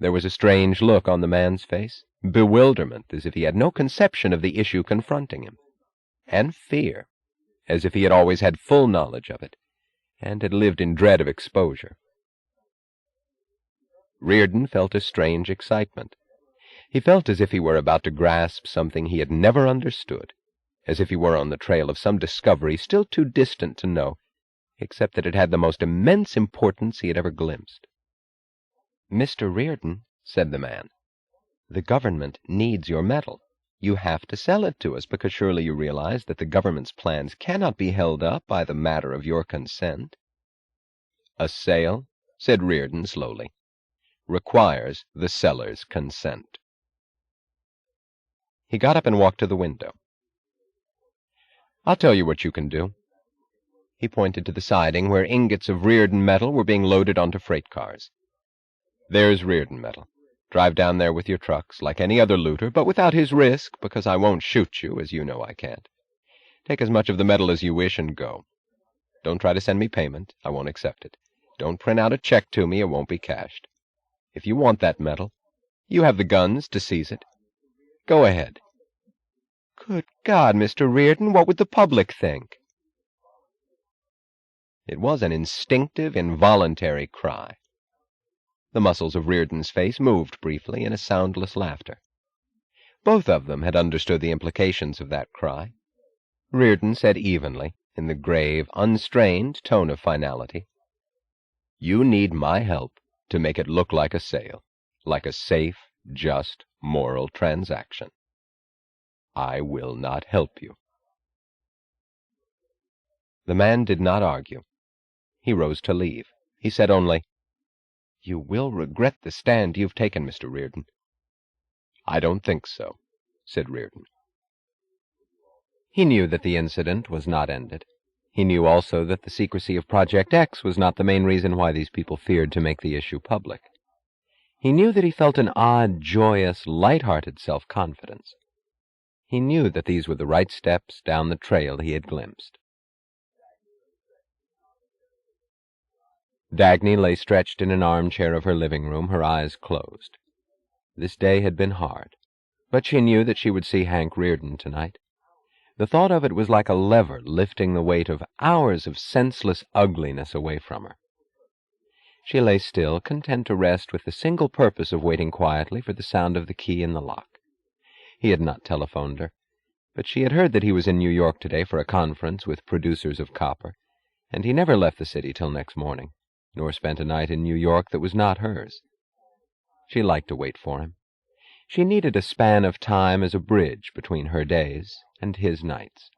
There was a strange look on the man's face, bewilderment, as if he had no conception of the issue confronting him, and fear, as if he had always had full knowledge of it, and had lived in dread of exposure. Reardon felt a strange excitement. He felt as if he were about to grasp something he had never understood, as if he were on the trail of some discovery still too distant to know, except that it had the most immense importance he had ever glimpsed. "Mr. Reardon," said the man, "the government needs your metal. You have to sell it to us, because surely you realize that the government's plans cannot be held up by the matter of your consent." "A sale," said Reardon slowly, "requires the seller's consent." He got up and walked to the window. "I'll tell you what you can do." He pointed to the siding where ingots of Reardon metal were being loaded onto freight cars. "There's Reardon metal. Drive down there with your trucks, like any other looter, but without his risk, because I won't shoot you, as you know I can't. Take as much of the metal as you wish and go. Don't try to send me payment. I won't accept it. Don't print out a check to me. It won't be cashed. If you want that metal, you have the guns to seize it. Go ahead." "Good God, Mr. Reardon, what would the public think?" It was an instinctive, involuntary cry. The muscles of Reardon's face moved briefly in a soundless laughter. Both of them had understood the implications of that cry. Reardon said evenly, in the grave, unstrained tone of finality, "You need my help to make it look like a sale, like a safe, just, moral transaction. I will not help you." The man did not argue. He rose to leave. He said only, "You will regret the stand you've taken, Mr. Reardon." "I don't think so," said Reardon. He knew that the incident was not ended. He knew also that the secrecy of Project X was not the main reason why these people feared to make the issue public. He knew that he felt an odd, joyous, light-hearted self-confidence. He knew that these were the right steps down the trail he had glimpsed. Dagny lay stretched in an armchair of her living room, her eyes closed. This day had been hard, but she knew that she would see Hank Reardon tonight. The thought of it was like a lever lifting the weight of hours of senseless ugliness away from her. She lay still, content to rest with the single purpose of waiting quietly for the sound of the key in the lock. He had not telephoned her, but she had heard that he was in New York today for a conference with producers of copper, and he never left the city till next morning, nor spent a night in New York that was not hers. She liked to wait for him. She needed a span of time as a bridge between her days and his nights.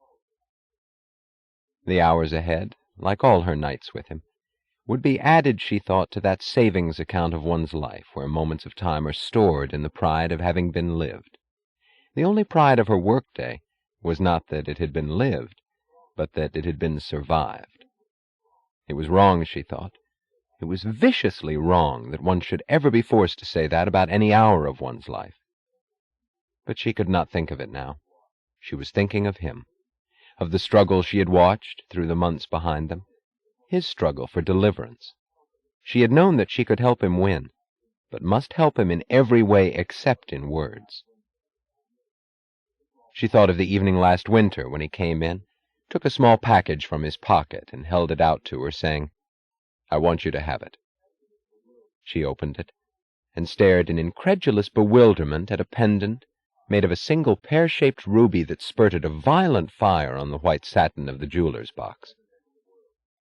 The hours ahead, like all her nights with him, would be added, she thought, to that savings account of one's life where moments of time are stored in the pride of having been lived. The only pride of her workday was not that it had been lived, but that it had been survived. It was wrong, she thought. It was viciously wrong that one should ever be forced to say that about any hour of one's life. But she could not think of it now. She was thinking of him, of the struggle she had watched through the months behind them, his struggle for deliverance. She had known that she could help him win, but must help him in every way except in words. She thought of the evening last winter when he came in, took a small package from his pocket and held it out to her, saying, "I want you to have it." She opened it and stared in incredulous bewilderment at a pendant made of a single pear-shaped ruby that spurted a violent fire on the white satin of the jeweler's box.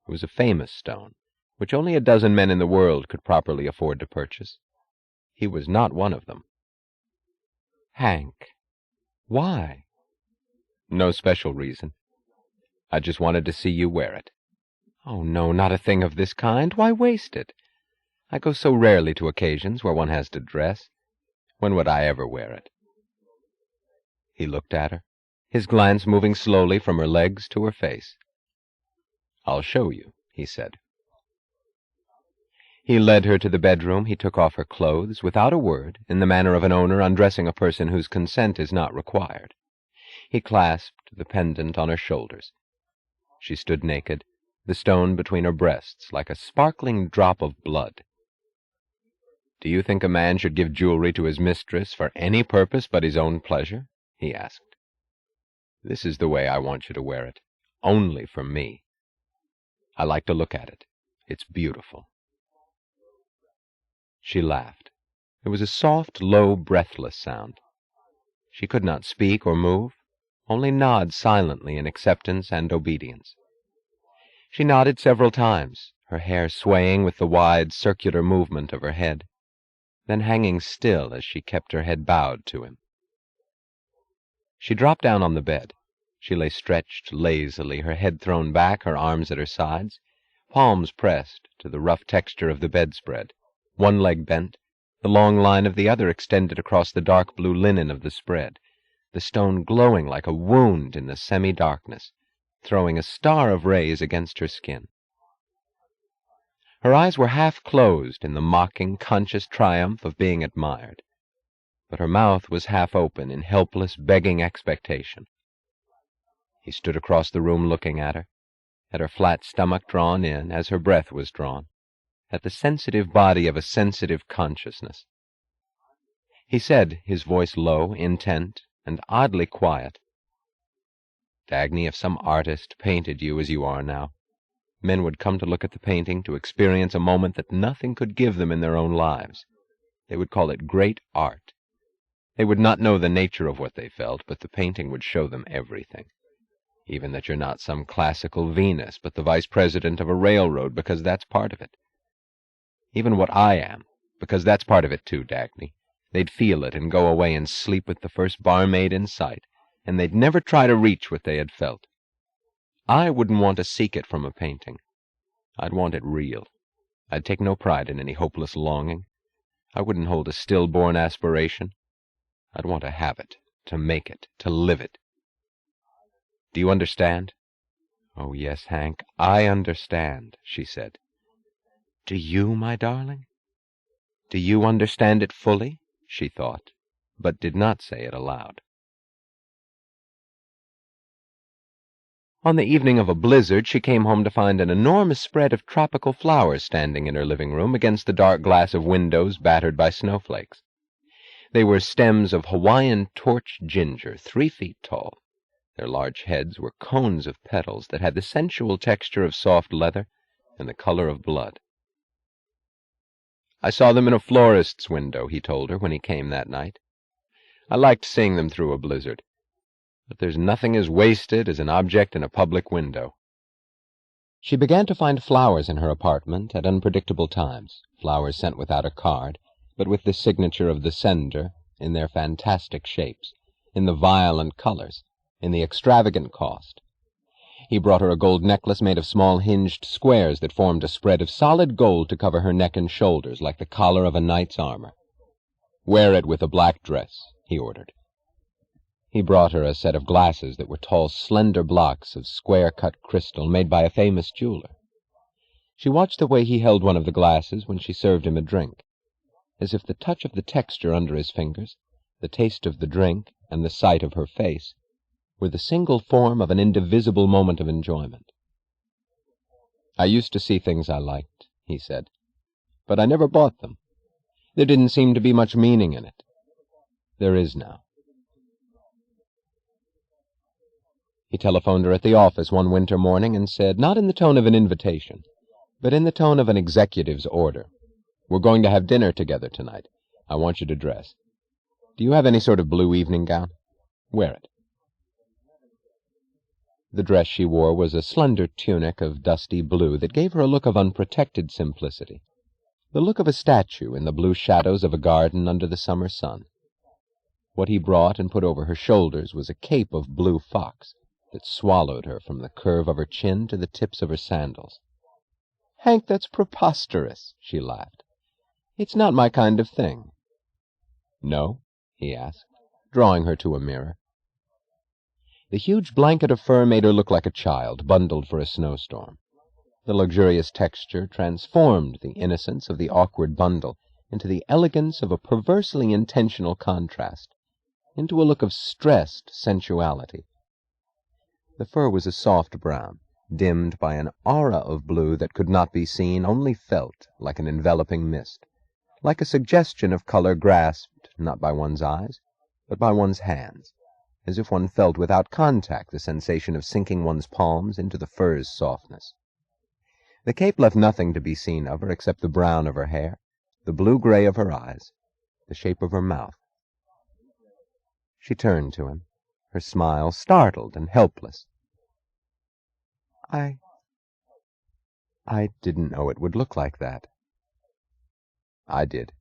It was a famous stone, which only a dozen men in the world could properly afford to purchase. He was not one of them. "Hank, why?" "No special reason. I just wanted to see you wear it." "Oh, no, not a thing of this kind. Why waste it? I go so rarely to occasions where one has to dress. When would I ever wear it?" He looked at her, his glance moving slowly from her legs to her face. "I'll show you," he said. He led her to the bedroom. He took off her clothes, without a word, in the manner of an owner undressing a person whose consent is not required. He clasped the pendant on her shoulders. She stood naked, the stone between her breasts, like a sparkling drop of blood. Do you think a man should give jewelry to his mistress for any purpose but his own pleasure? He asked. This is the way I want you to wear it, only for me. I like to look at it. It's beautiful. She laughed. It was a soft, low, breathless sound. She could not speak or move, only nod silently in acceptance and obedience. She nodded several times, her hair swaying with the wide, circular movement of her head, then hanging still as she kept her head bowed to him. She dropped down on the bed. She lay stretched lazily, her head thrown back, her arms at her sides, palms pressed to the rough texture of the bedspread, one leg bent, the long line of the other extended across the dark blue linen of the spread, the stone glowing like a wound in the semi-darkness, throwing a star of rays against her skin. Her eyes were half closed in the mocking, conscious triumph of being admired, but her mouth was half open in helpless, begging expectation. He stood across the room looking at her flat stomach drawn in as her breath was drawn, at the sensitive body of a sensitive consciousness. He said, his voice low, intent, and oddly quiet, "Dagny, if some artist painted you as you are now, men would come to look at the painting to experience a moment that nothing could give them in their own lives. They would call it great art. They would not know the nature of what they felt, but the painting would show them everything. Even that you're not some classical Venus, but the vice president of a railroad, because that's part of it. Even what I am, because that's part of it too, Dagny. They'd feel it and go away and sleep with the first barmaid in sight, and they'd never try to reach what they had felt. I wouldn't want to seek it from a painting. I'd want it real. I'd take no pride in any hopeless longing. I wouldn't hold a stillborn aspiration. I'd want to have it, to make it, to live it. Do you understand?" "Oh, yes, Hank, I understand," she said. "Do you, my darling? Do you understand it fully?" she thought, but did not say it aloud. On the evening of a blizzard, she came home to find an enormous spread of tropical flowers standing in her living room against the dark glass of windows battered by snowflakes. They were stems of Hawaiian torch ginger, 3 feet tall. Their large heads were cones of petals that had the sensual texture of soft leather and the color of blood. "I saw them in a florist's window," he told her when he came that night. "I liked seeing them through a blizzard. But there's nothing as wasted as an object in a public window." She began to find flowers in her apartment at unpredictable times, flowers sent without a card, but with the signature of the sender, in their fantastic shapes, in the violent colors, in the extravagant cost. He brought her a gold necklace made of small hinged squares that formed a spread of solid gold to cover her neck and shoulders like the collar of a knight's armor. "Wear it with a black dress," he ordered. He brought her a set of glasses that were tall, slender blocks of square-cut crystal made by a famous jeweler. She watched the way he held one of the glasses when she served him a drink, as if the touch of the texture under his fingers, the taste of the drink, and the sight of her face were the single form of an indivisible moment of enjoyment. "I used to see things I liked," he said, "but I never bought them. There didn't seem to be much meaning in it. There is now." He telephoned her at the office one winter morning and said, not in the tone of an invitation, but in the tone of an executive's order, "We're going to have dinner together tonight. I want you to dress. Do you have any sort of blue evening gown? Wear it." The dress she wore was a slender tunic of dusty blue that gave her a look of unprotected simplicity, the look of a statue in the blue shadows of a garden under the summer sun. What he brought and put over her shoulders was a cape of blue fox that swallowed her from the curve of her chin to the tips of her sandals. "Hank, that's preposterous," she laughed. "It's not my kind of thing." "No?" he asked, drawing her to a mirror. The huge blanket of fur made her look like a child bundled for a snowstorm. The luxurious texture transformed the innocence of the awkward bundle into the elegance of a perversely intentional contrast, into a look of stressed sensuality. The fur was a soft brown, dimmed by an aura of blue that could not be seen, only felt, like an enveloping mist, like a suggestion of color grasped not by one's eyes, but by one's hands, as if one felt without contact the sensation of sinking one's palms into the fur's softness. The cape left nothing to be seen of her except the brown of her hair, the blue-gray of her eyes, the shape of her mouth. She turned to him, her smile startled and helpless. I didn't know it would look like that. I did.